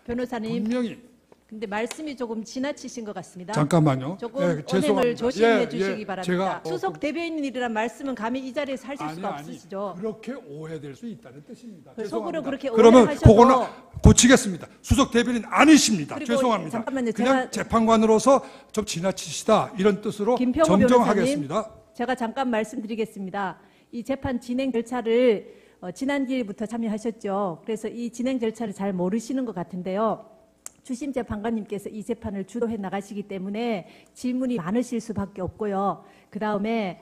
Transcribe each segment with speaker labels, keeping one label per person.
Speaker 1: 변호사님,
Speaker 2: 분명히
Speaker 1: 근데 말씀이 조금 지나치신 것 같습니다.
Speaker 2: 잠깐만요.
Speaker 1: 조금
Speaker 2: 예,
Speaker 1: 언행을
Speaker 2: 죄송합니다.
Speaker 1: 조심해
Speaker 2: 예,
Speaker 1: 주시기
Speaker 2: 예,
Speaker 1: 바랍니다.
Speaker 2: 제가
Speaker 1: 수석 대변인이란 말씀은 감히 이 자리에서 하실 수가 없으시죠.
Speaker 2: 그렇게 오해될 수 있다는 뜻입니다.
Speaker 1: 속으로 그렇게
Speaker 2: 그러면
Speaker 1: 오해하셔도
Speaker 2: 그거는 고치겠습니다. 수석 대변인 아니십니다. 죄송합니다.
Speaker 1: 잠깐만요.
Speaker 2: 그냥 재판관으로서 좀 지나치시다 이런 뜻으로 정정하겠습니다.
Speaker 1: 제가 잠깐 말씀드리겠습니다. 이 재판 진행 절차를 지난 기일부터 참여하셨죠. 그래서 이 진행 절차를 잘 모르시는 것 같은데요. 주심 재판관님께서 이 재판을 주도해 나가시기 때문에 질문이 많으실 수밖에 없고요. 그 다음에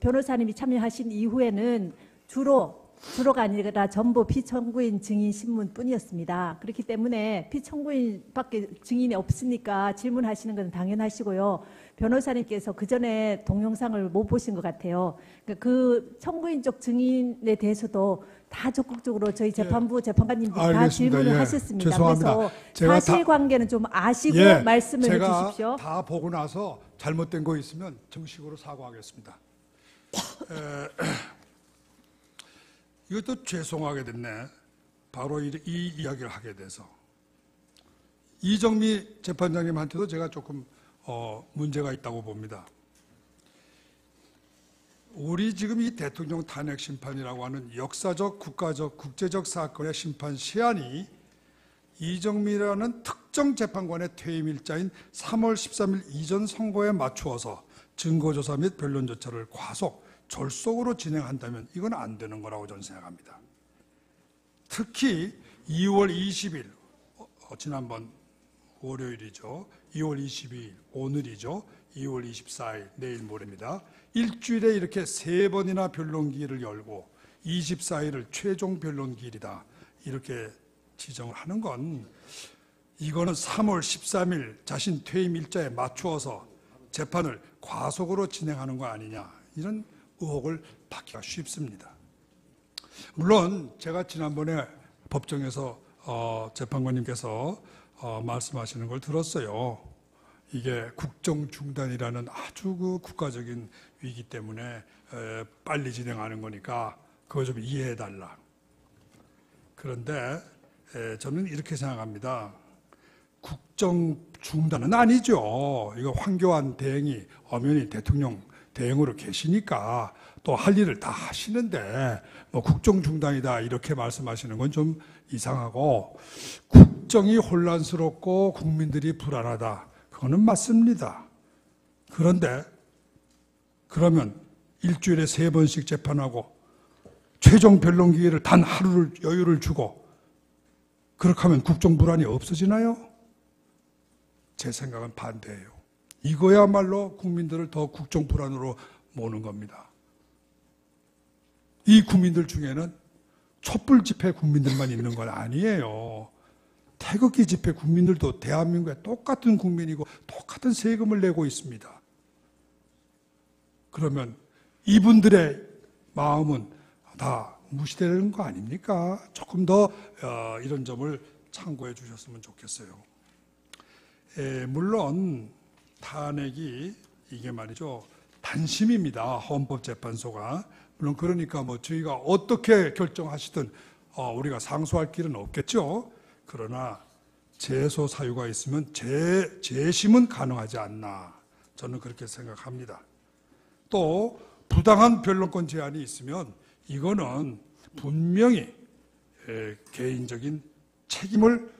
Speaker 1: 변호사님이 참여하신 이후에는 주로가 아니라 전부 피청구인 증인 신문뿐이었습니다. 그렇기 때문에 피청구인밖에 증인이 없으니까 질문하시는 건 당연하시고요. 변호사님께서 그 전에 동영상을 못 보신 것 같아요. 그 청구인 쪽 증인에 대해서도 다 적극적으로 저희 재판부 재판관님들이 다 질문을 하셨습니다.
Speaker 2: 죄송합니다.
Speaker 1: 그래서 사실관계는 좀 아시고 말씀을 해주십시오.
Speaker 2: 제가 다 보고 나서 잘못된 거 있으면 정식으로 사과하겠습니다. 이것도 죄송하게 됐네. 바로 이 이야기를 하게 돼서. 이정미 재판장님한테도 제가 조금 문제가 있다고 봅니다. 우리 지금 이 대통령 탄핵 심판이라고 하는 역사적, 국가적, 국제적 사건의 심판 시한이 이정미라는 특정 재판관의 퇴임 일자인 3월 13일 이전 선고에 맞추어서 증거조사 및 변론 절차를 과속, 졸속으로 진행한다면 이건 안 되는 거라고 저는 생각합니다. 특히 2월 20일, 지난번 월요일이죠. 2월 22일, 오늘이죠. 2월 24일, 내일 모레입니다. 일주일에 이렇게 3번이나 변론기일을 열고 24일을 최종 변론기일이다. 이렇게 지정을 하는 건 이거는 3월 13일 자신 퇴임 일자에 맞추어서 재판을 과속으로 진행하는 거 아니냐. 이런 의혹을 받기가 쉽습니다. 물론 제가 지난번에 법정에서 재판관님께서 말씀하시는 걸 들었어요. 이게 국정중단이라는 아주 그 국가적인 위기 때문에 빨리 진행하는 거니까 그거 좀 이해해달라. 그런데 저는 이렇게 생각합니다. 국정중단은 아니죠. 이거 황교안 대행이 엄연히 대통령 대행으로 계시니까 또 할 일을 다 하시는데 뭐 국정중단이다 이렇게 말씀하시는 건 좀 이상하고, 국정이 혼란스럽고 국민들이 불안하다. 그거는 맞습니다. 그런데 그러면 일주일에 3번씩 재판하고 최종 변론 기회를 단 하루를 여유를 주고 그렇게 하면 국정 불안이 없어지나요? 제 생각은 반대예요. 이거야말로 국민들을 더 국정 불안으로 모는 겁니다. 이 국민들 중에는 촛불 집회 국민들만 있는 건 아니에요. 태극기 집회 국민들도 대한민국의 똑같은 국민이고 똑같은 세금을 내고 있습니다. 그러면 이분들의 마음은 다 무시되는 거 아닙니까? 조금 더 이런 점을 참고해 주셨으면 좋겠어요. 물론 탄핵이 이게 말이죠, 단심입니다. 헌법재판소가. 물론 그러니까 뭐 저희가 어떻게 결정하시든 우리가 상소할 길은 없겠죠. 그러나 재소 사유가 있으면 재심은 가능하지 않나, 저는 그렇게 생각합니다. 또 부당한 변론권 제한이 있으면 이거는 분명히 개인적인 책임을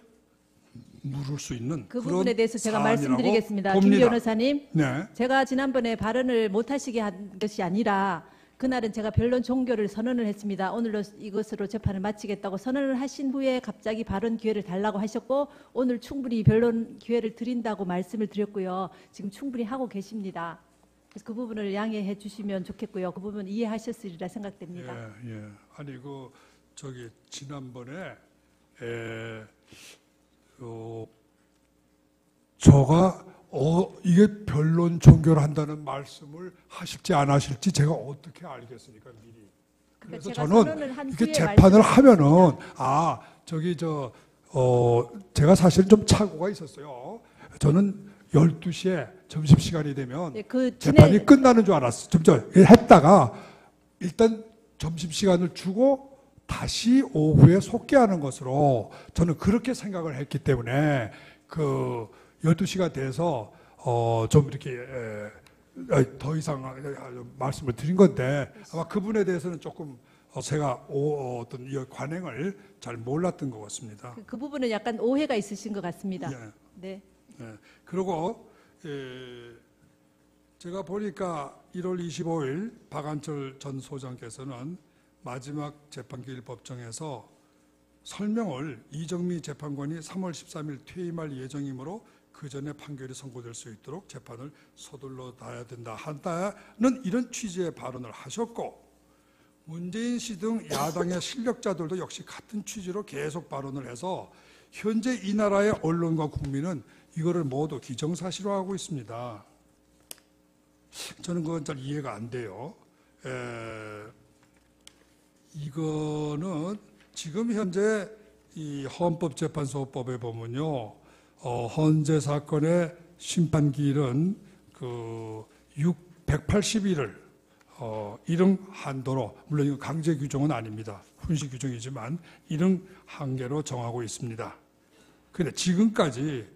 Speaker 2: 물을 수 있는
Speaker 1: 그 부분에 대해서 제가
Speaker 2: 사안이라고
Speaker 1: 말씀드리겠습니다.
Speaker 2: 봅니다.
Speaker 1: 김 변호사님,
Speaker 2: 네.
Speaker 1: 제가 지난번에 발언을 못하시게 한 것이 아니라 그날은 제가 변론 종결을 선언을 했습니다. 오늘로 이것으로 재판을 마치겠다고 선언을 하신 후에 갑자기 발언 기회를 달라고 하셨고, 오늘 충분히 변론 기회를 드린다고 말씀을 드렸고요. 지금 충분히 하고 계십니다. 그래서 그 부분을 양해해 주시면 좋겠고요. 그 부분 이해하셨으리라 생각됩니다.
Speaker 2: 예. 아니 지난번에 저가 이게 변론 종결한다는 말씀을 하실지 안 하실지 제가 어떻게 알겠습니까, 미리. 그래서 저는 이렇게 재판을 하면은 제가 사실 좀 착오가 있었어요. 저는 12시에 점심시간이 되면 재판이 끝나는 줄 알았어요. 좀 했다가 일단 점심시간을 주고 다시 오후에 속개하는 것으로 저는 그렇게 생각을 했기 때문에 그 12시가 돼서 좀 이렇게 더 이상 말씀을 드린 건데 아마 그분에 대해서는 조금 제가 어떤 이 관행을 잘 몰랐던 것 같습니다.
Speaker 1: 그 부분은 약간 오해가 있으신 것 같습니다.
Speaker 2: 예.
Speaker 1: 네.
Speaker 2: 예. 그리고 제가 보니까 1월 25일 박한철 전 소장께서는 마지막 재판기일 법정에서 설명을 이정미 재판관이 3월 13일 퇴임할 예정이므로 그 전에 판결이 선고될 수 있도록 재판을 서둘러 놔야 된다 한다는 이런 취지의 발언을 하셨고, 문재인 씨 등 야당의 실력자들도 역시 같은 취지로 계속 발언을 해서 현재 이 나라의 언론과 국민은 이거를 모두 기정사실화하고 있습니다. 저는 그건 잘 이해가 안 돼요. 이거는 지금 현재 이 헌법재판소법에 보면요, 헌재 사건의 심판기일은 그 180일을 이릉 한도로, 물론 이거 강제 규정은 아닙니다. 훈시 규정이지만 이릉 한계로 정하고 있습니다. 그런데 지금까지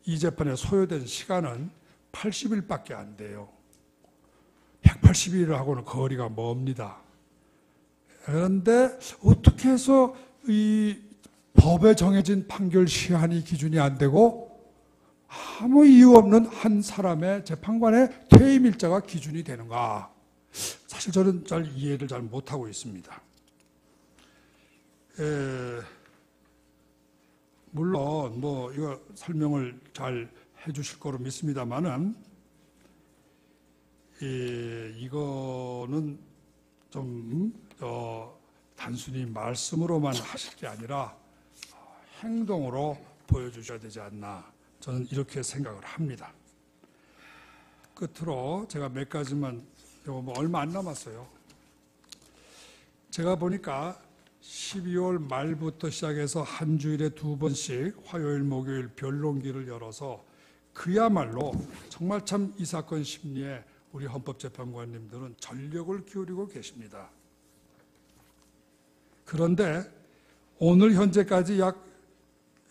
Speaker 2: 이 재판에 소요된 시간은 80일밖에 안 돼요. 180일하고는 거리가 멉니다. 그런데 어떻게 해서 이 법에 정해진 판결 시한이 기준이 안 되고 아무 이유 없는 한 사람의 재판관의 퇴임일자가 기준이 되는가? 사실 저는 잘 이해를 잘 못하고 있습니다. 물론 뭐 이거 설명을 잘 해주실 거로 믿습니다만은 이거는 좀 단순히 말씀으로만 하실 게 아니라 행동으로 보여주셔야 되지 않나, 저는 이렇게 생각을 합니다. 끝으로 제가 몇 가지만, 뭐 얼마 안 남았어요. 제가 보니까 12월 말부터 시작해서 한 주일에 2번씩 화요일, 목요일 변론기를 열어서 그야말로 정말 참 이 사건 심리에 우리 헌법재판관님들은 전력을 기울이고 계십니다. 그런데 오늘 현재까지 약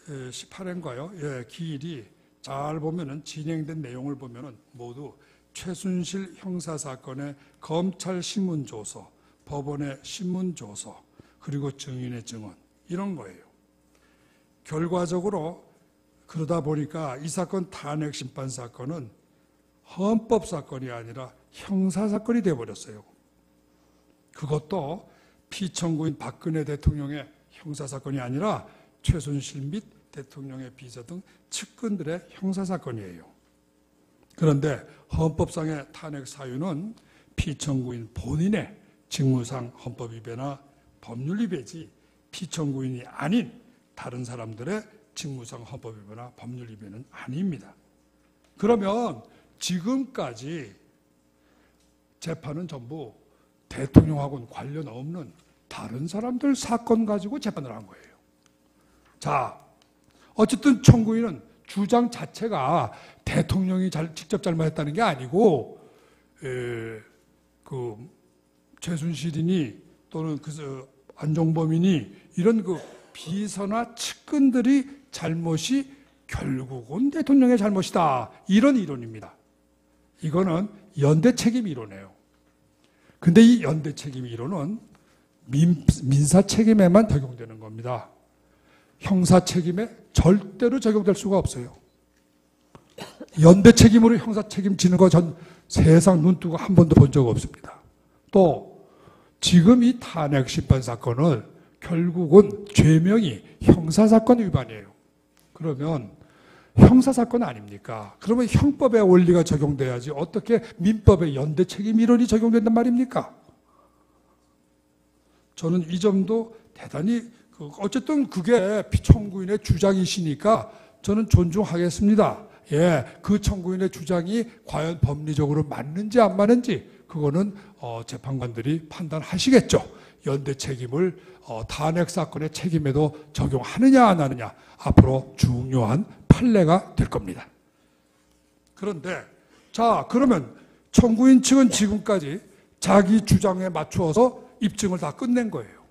Speaker 2: 18회인가요? 기일이 잘 보면은, 진행된 내용을 보면은 모두 최순실 형사사건의 검찰 신문조서, 법원의 신문조서, 그리고 증인의 증언, 이런 거예요. 결과적으로 그러다 보니까 이 사건 탄핵 심판 사건은 헌법 사건이 아니라 형사 사건이 되어버렸어요. 그것도 피청구인 박근혜 대통령의 형사 사건이 아니라 최순실 및 대통령의 비서 등 측근들의 형사 사건이에요. 그런데 헌법상의 탄핵 사유는 피청구인 본인의 직무상 헌법 위배나 법률 위배지 피청구인이 아닌 다른 사람들의 직무상 헌법 위배나 법률 위배는 아닙니다. 그러면 지금까지 재판은 전부 대통령하고는 관련 없는 다른 사람들 사건 가지고 재판을 한 거예요. 자, 어쨌든 청구인은 주장 자체가 대통령이 직접 잘못했다는 게 아니고 그 최순실이니 또는 그 안종범이니 이런 그 비서나 측근들이 잘못이 결국은 대통령의 잘못이다, 이런 이론입니다. 이거는 연대 책임 이론이에요. 근데 이 연대 책임 이론은 민사 책임에만 적용되는 겁니다. 형사 책임에 절대로 적용될 수가 없어요. 연대 책임으로 형사 책임지는 거 전 세상 눈 뜨고 한 번도 본 적 없습니다. 또 지금 이 탄핵 심판 사건은 결국은 죄명이 형사사건 위반이에요. 그러면 형사사건 아닙니까? 그러면 형법의 원리가 적용돼야지 어떻게 민법의 연대 책임 이론이 적용된단 말입니까? 저는 이 점도 대단히, 어쨌든 그게 피청구인의 주장이시니까 저는 존중하겠습니다. 예, 그 청구인의 주장이 과연 법리적으로 맞는지 안 맞는지 그거는 재판관들이 판단하시겠죠. 연대 책임을 탄핵 사건의 책임에도 적용하느냐 안 하느냐 앞으로 중요한 판례가 될 겁니다. 그런데 자, 그러면 청구인 측은 지금까지 자기 주장에 맞추어서 입증을 다 끝낸 거예요.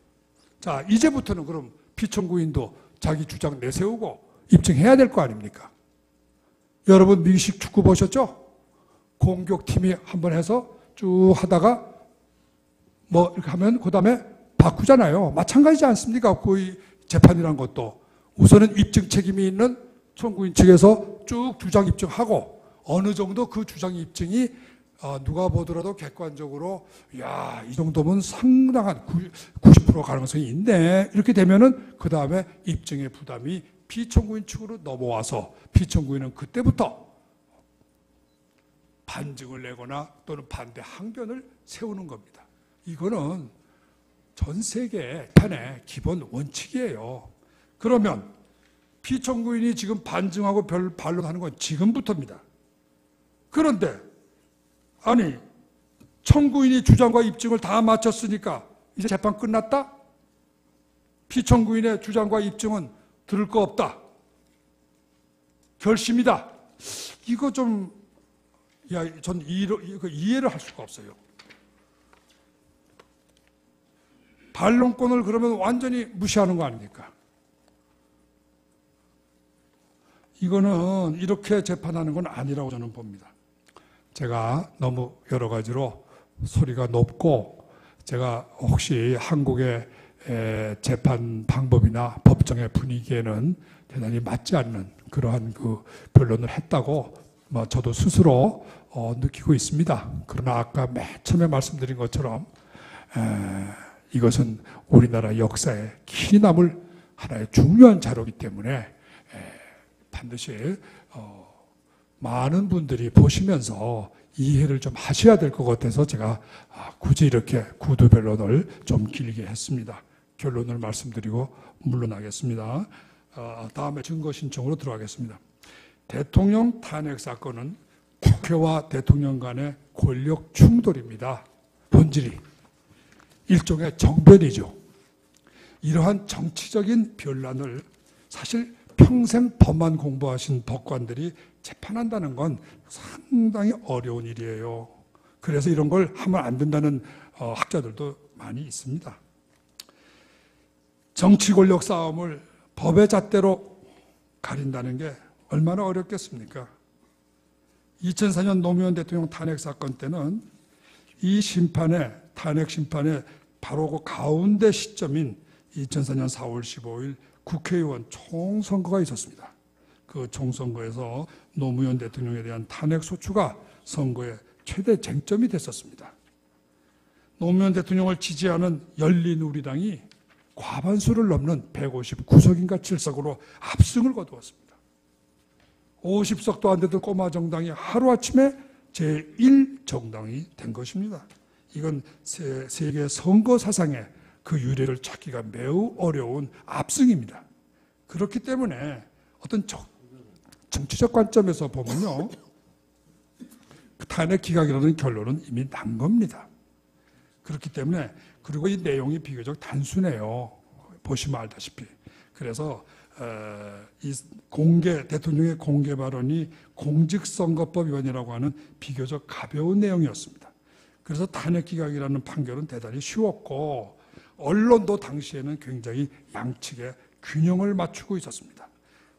Speaker 2: 자, 이제부터는 그럼 피청구인도 자기 주장 내세우고 입증해야 될 거 아닙니까? 여러분 미식 축구 보셨죠? 공격팀이 한번 해서 쭉 하다가 뭐 이렇게 하면 그 다음에 바꾸잖아요. 마찬가지지 않습니까? 그 재판이란 것도 우선은 입증 책임이 있는 청구인 측에서 쭉 주장 입증하고 어느 정도 그 주장 입증이 누가 보더라도 객관적으로 야, 이 정도면 상당한 90% 가능성이 있네. 이렇게 되면은 그 다음에 입증의 부담이 피청구인 측으로 넘어와서 피청구인은 그때부터 반증을 내거나 또는 반대 항변을 세우는 겁니다. 이거는 전 세계 판의 기본 원칙이에요. 그러면 피청구인이 지금 반증하고 반론하는 건 지금부터입니다. 그런데 아니 청구인이 주장과 입증을 다 마쳤으니까 이제 재판 끝났다? 피청구인의 주장과 입증은 들을 거 없다. 결심이다. 이거 좀 전 이해를 할 수가 없어요. 반론권을 그러면 완전히 무시하는 거 아닙니까? 이거는 이렇게 재판하는 건 아니라고 저는 봅니다. 제가 너무 여러 가지로 소리가 높고 제가 혹시 한국의 재판 방법이나 법정의 분위기에는 대단히 맞지 않는 그러한 그 변론을 했다고 저도 스스로 느끼고 있습니다. 그러나 아까 맨 처음에 말씀드린 것처럼 이것은 우리나라 역사에 길이 남을 하나의 중요한 자료이기 때문에 반드시 많은 분들이 보시면서 이해를 좀 하셔야 될 것 같아서 제가 굳이 이렇게 구두 변론을 좀 길게 했습니다. 결론을 말씀드리고 물러나겠습니다. 다음에 증거 신청으로 들어가겠습니다. 대통령 탄핵 사건은 국회와 대통령 간의 권력 충돌입니다. 본질이 일종의 정변이죠. 이러한 정치적인 변란을 사실 평생 법만 공부하신 법관들이 재판한다는 건 상당히 어려운 일이에요. 그래서 이런 걸 하면 안 된다는 학자들도 많이 있습니다. 정치 권력 싸움을 법의 잣대로 가린다는 게 얼마나 어렵겠습니까? 2004년 노무현 대통령 탄핵 사건 때는 이 탄핵 심판의 바로 그 가운데 시점인 2004년 4월 15일 국회의원 총선거가 있었습니다. 그 총선거에서 노무현 대통령에 대한 탄핵 소추가 선거의 최대 쟁점이 됐었습니다. 노무현 대통령을 지지하는 열린우리당이 과반수를 넘는 159석인가 7석으로 압승을 거두었습니다. 50석도 안 되던 꼬마 정당이 하루아침에 제1정당이 된 것입니다. 이건 세계 선거 사상의 그 유래를 찾기가 매우 어려운 압승입니다. 그렇기 때문에 어떤 정치적 관점에서 보면요, 탄핵 기각이라는 결론은 이미 난 겁니다. 그렇기 때문에 그리고 이 내용이 비교적 단순해요. 보시면 알다시피. 그래서 이 대통령의 공개 발언이 공직선거법 위반이라고 하는 비교적 가벼운 내용이었습니다. 그래서 탄핵 기각이라는 판결은 대단히 쉬웠고 언론도 당시에는 굉장히 양측의 균형을 맞추고 있었습니다.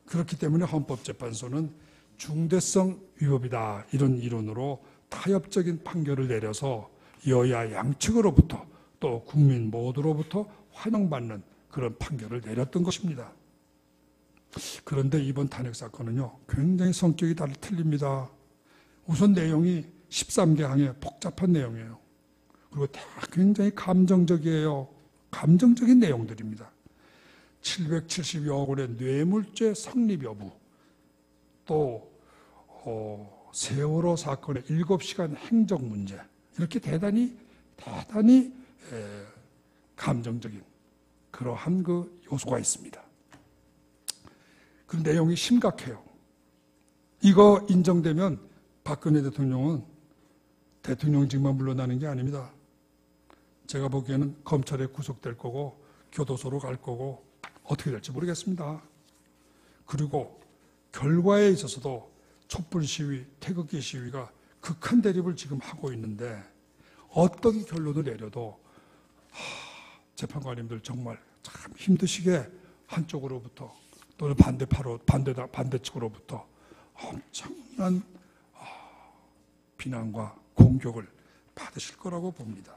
Speaker 2: 그렇기 때문에 헌법재판소는 중대성 위법이다 이런 이론으로 타협적인 판결을 내려서 여야 양측으로부터 또 국민 모두로부터 환영받는 그런 판결을 내렸던 것입니다. 그런데 이번 탄핵 사건은요, 굉장히 성격이 틀립니다. 우선 내용이 13개 항의 복잡한 내용이에요. 그리고 다 굉장히 감정적이에요. 감정적인 내용들입니다. 770여억 원의 뇌물죄 성립 여부, 또 세월호 사건의 7시간 행정 문제, 이렇게 대단히 감정적인 그러한 그 요소가 있습니다. 그 내용이 심각해요. 이거 인정되면 박근혜 대통령은 대통령직만 물러나는 게 아닙니다. 제가 보기에는 검찰에 구속될 거고 교도소로 갈 거고 어떻게 될지 모르겠습니다. 그리고 결과에 있어서도 촛불 시위, 태극기 시위가 극한 대립을 지금 하고 있는데 어떤 결론을 내려도 재판관님들 정말 참 힘드시게 한쪽으로부터 또는 반대측으로부터 엄청난 비난과 공격을 받으실 거라고 봅니다.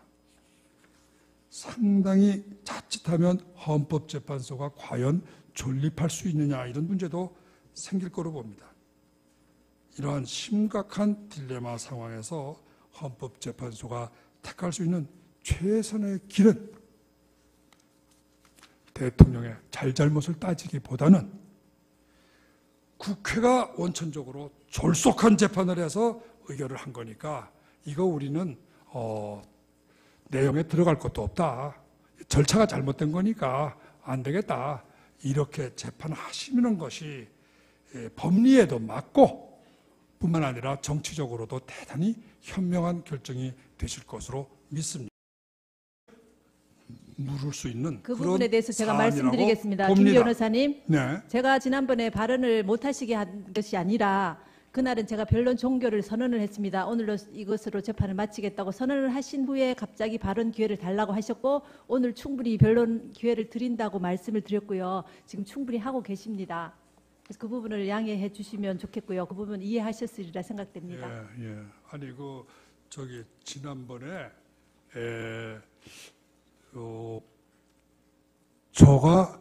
Speaker 2: 상당히 자칫하면 헌법재판소가 과연 존립할 수 있느냐 이런 문제도 생길 거로 봅니다. 이러한 심각한 딜레마 상황에서 헌법재판소가 택할 수 있는 최선의 길은 대통령의 잘잘못을 따지기보다는 국회가 원천적으로 졸속한 재판을 해서 의결을 한 거니까 이거 우리는 내용에 들어갈 것도 없다. 절차가 잘못된 거니까 안 되겠다. 이렇게 재판하시는 것이 법리에도 맞고 뿐만 아니라 정치적으로도 대단히 현명한 결정이 되실 것으로 믿습니다. 물을 수 있는
Speaker 1: 그
Speaker 2: 그런
Speaker 1: 부분에 대해서 제가
Speaker 2: 사안이라고
Speaker 1: 말씀드리겠습니다.
Speaker 2: 봅니다.
Speaker 1: 김 변호사님,
Speaker 2: 네.
Speaker 1: 제가 지난번에 발언을 못하시게 한 것이 아니라 그날은 제가 변론 종결을 선언을 했습니다. 오늘로 이것으로 재판을 마치겠다고 선언을 하신 후에 갑자기 발언 기회를 달라고 하셨고 오늘 충분히 변론 기회를 드린다고 말씀을 드렸고요. 지금 충분히 하고 계십니다. 그래서 그 부분을 양해해 주시면 좋겠고요. 그 부분 이해하셨으리라 생각됩니다.
Speaker 2: 예. 아니 저기 지난번에 저가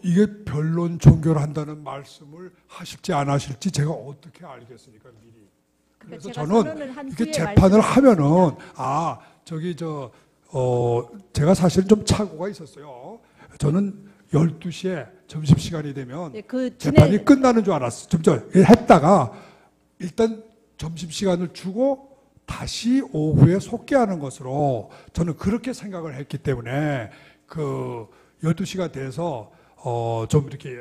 Speaker 2: 이게 변론 종결을 한다는 말씀을 하실지 안 하실지 제가 어떻게 알겠습니까 미리. 그래서 저는 이게 재판을 하면은 제가 사실 좀 착오가 있었어요. 저는 12시에 점심시간이 되면 재판이 끝나는 줄 알았어요. 좀 했다가 일단 점심시간을 주고 다시 오후에 속개하는 것으로 저는 그렇게 생각을 했기 때문에 12시가 돼서 좀 이렇게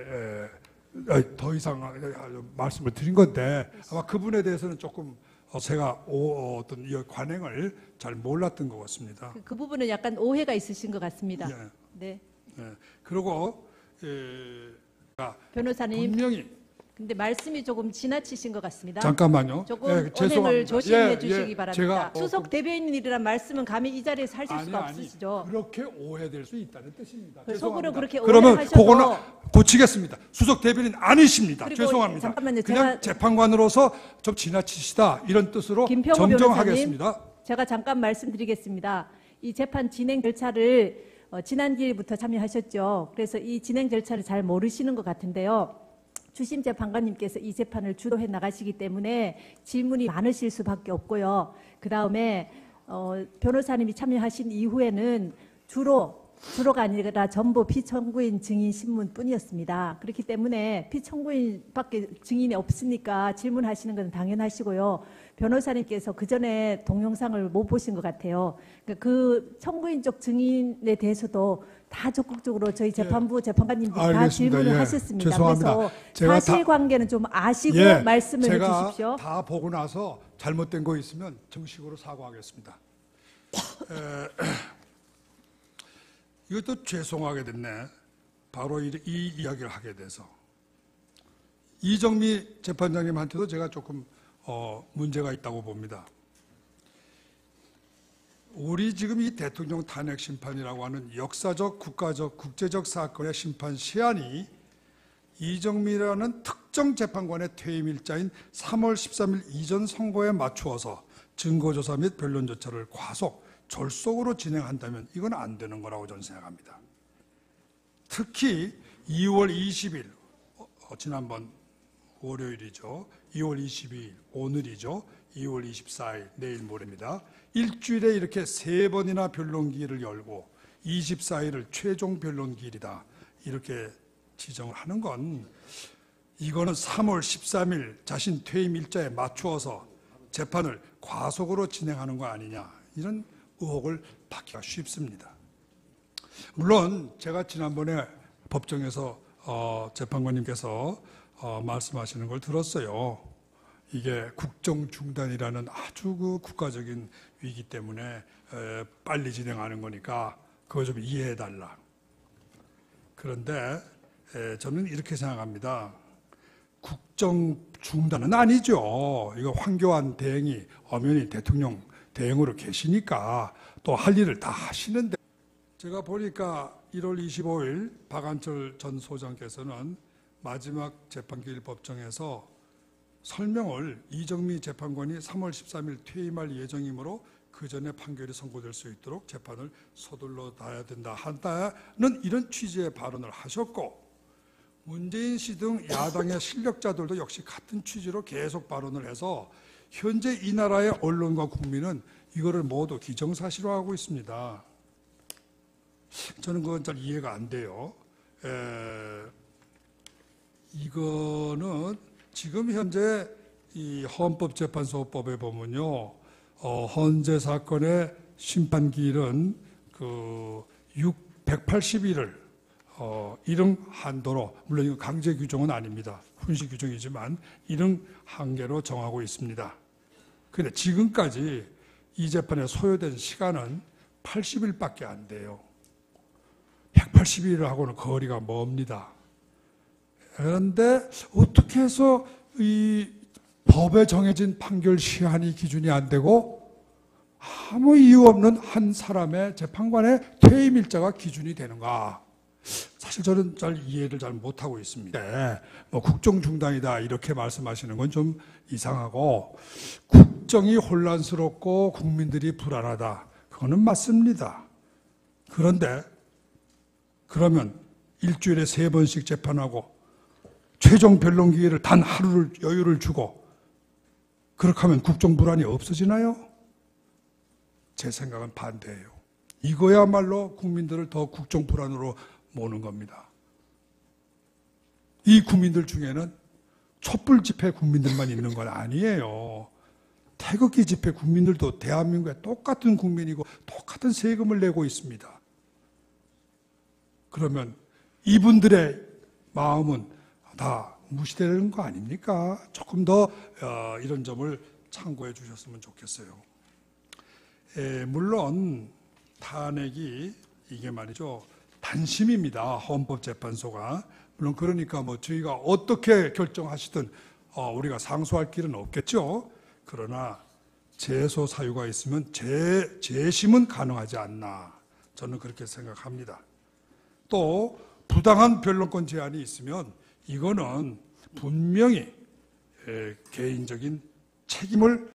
Speaker 2: 더 이상 말씀을 드린 건데 아마 그분에 대해서는 조금 제가 어떤 이 관행을 잘 몰랐던 것 같습니다.
Speaker 1: 그 부분은 약간 오해가 있으신 것 같습니다.
Speaker 2: 네. 그리고
Speaker 1: 변호사님,
Speaker 2: 분명히
Speaker 1: 근데 말씀이 조금 지나치신 것 같습니다.
Speaker 2: 잠깐만요.
Speaker 1: 조금 언행을 조심해 주시기 바랍니다.
Speaker 2: 제가
Speaker 1: 수석 대변인이라는 말씀은 감히 이 자리에서 할 수가 없으시죠.
Speaker 2: 그렇게 오해될 수 있다는 뜻입니다.
Speaker 1: 속으로 그렇게
Speaker 2: 그러면
Speaker 1: 오해하셔도
Speaker 2: 그거는 고치겠습니다. 수석 대변인 아니십니다.
Speaker 1: 그리고
Speaker 2: 죄송합니다.
Speaker 1: 잠깐만요.
Speaker 2: 그냥 재판관으로서 좀 지나치시다 이런 뜻으로 정정하겠습니다.
Speaker 1: 제가 잠깐 말씀드리겠습니다. 이 재판 진행 절차를 지난 기일부터 참여하셨죠. 그래서 이 진행 절차를 잘 모르시는 것 같은데요. 주심 재판관님께서 이 재판을 주도해 나가시기 때문에 질문이 많으실 수밖에 없고요. 그 다음에 변호사님이 참여하신 이후에는 주로가 아니라 전부 피청구인 증인 신문뿐이었습니다. 그렇기 때문에 피청구인밖에 증인이 없으니까 질문하시는 건 당연하시고요. 변호사님께서 그 전에 동영상을 못 보신 것 같아요. 그 청구인 쪽 증인에 대해서도 다 적극적으로 저희 재판부 재판관님들이 다 질문을 하셨습니다.
Speaker 2: 죄송합니다.
Speaker 1: 그래서 사실관계는 좀 아시고 말씀을 해주십시오.
Speaker 2: 제가 다 보고 나서 잘못된 거 있으면 정식으로 사과하겠습니다. 이것도 죄송하게 됐네. 바로 이 이야기를 하게 돼서. 이정미 재판장님한테도 제가 조금 문제가 있다고 봅니다. 우리 지금 이 대통령 탄핵 심판이라고 하는 역사적, 국가적, 국제적 사건의 심판 시한이 이정미라는 특정 재판관의 퇴임 일자인 3월 13일 이전 선고에 맞추어서 증거조사 및 변론 절차를 졸속으로 진행한다면 이건 안 되는 거라고 저는 생각합니다. 특히 2월 20일, 지난번 월요일이죠. 2월 22일, 오늘이죠. 2월 24일, 내일 모레입니다. 일주일에 이렇게 3번이나 변론기일을 열고 24일을 최종 변론기일이다. 이렇게 지정을 하는 건 이거는 3월 13일 자신 퇴임 일자에 맞추어서 재판을 과속으로 진행하는 거 아니냐. 이런 의혹을 받기가 쉽습니다. 물론 제가 지난번에 법정에서 재판관님께서 말씀하시는 걸 들었어요. 이게 국정중단이라는 아주 국가적인 위기 때문에 빨리 진행하는 거니까 그거 좀 이해해달라. 그런데 저는 이렇게 생각합니다. 국정중단은 아니죠. 이거 황교안 대행이 엄연히 대통령 대행으로 계시니까 또 할 일을 다 하시는데 제가 보니까 1월 25일 박안철 전 소장께서는 마지막 재판기일 법정에서 설명을 이정미 재판관이 3월 13일 퇴임할 예정이므로 그 전에 판결이 선고될 수 있도록 재판을 서둘러 놔야 된다 한다는 이런 취지의 발언을 하셨고, 문재인 씨 등 야당의 실력자들도 역시 같은 취지로 계속 발언을 해서 현재 이 나라의 언론과 국민은 이거를 모두 기정사실화하고 있습니다. 저는 그건 잘 이해가 안 돼요. 이거는 지금 현재 이 헌법재판소법에 보면요, 헌재 사건의 심판기일은 그 180일을 이릉 한도로, 물론 이거 강제 규정은 아닙니다. 훈시 규정이지만 이릉 한계로 정하고 있습니다. 그런데 지금까지 이 재판에 소요된 시간은 80일밖에 안 돼요. 180일하고는 거리가 멉니다. 그런데 어떻게 해서 이 법에 정해진 판결 시한이 기준이 안 되고 아무 이유 없는 한 사람의 재판관의 퇴임일자가 기준이 되는가? 사실 저는 잘 이해를 잘 못하고 있습니다. 네, 뭐 국정 중단이다 이렇게 말씀하시는 건 좀 이상하고, 국정이 혼란스럽고 국민들이 불안하다, 그거는 맞습니다. 그런데 그러면 일주일에 3번씩 재판하고 최종 변론 기회를 단 하루를 여유를 주고 그렇게 하면 국정 불안이 없어지나요? 제 생각은 반대예요. 이거야말로 국민들을 더 국정 불안으로 모는 겁니다. 이 국민들 중에는 촛불 집회 국민들만 있는 건 아니에요. 태극기 집회 국민들도 대한민국의 똑같은 국민이고 똑같은 세금을 내고 있습니다. 그러면 이분들의 마음은 다 무시되는 거 아닙니까? 조금 더 이런 점을 참고해 주셨으면 좋겠어요. 물론 탄핵이 이게 말이죠, 단심입니다. 헌법재판소가. 물론 그러니까 뭐 저희가 어떻게 결정하시든 우리가 상소할 길은 없겠죠. 그러나 재소 사유가 있으면 재심은 가능하지 않나, 저는 그렇게 생각합니다. 또 부당한 변론권 제한이 있으면 이거는 분명히 개인적인 책임을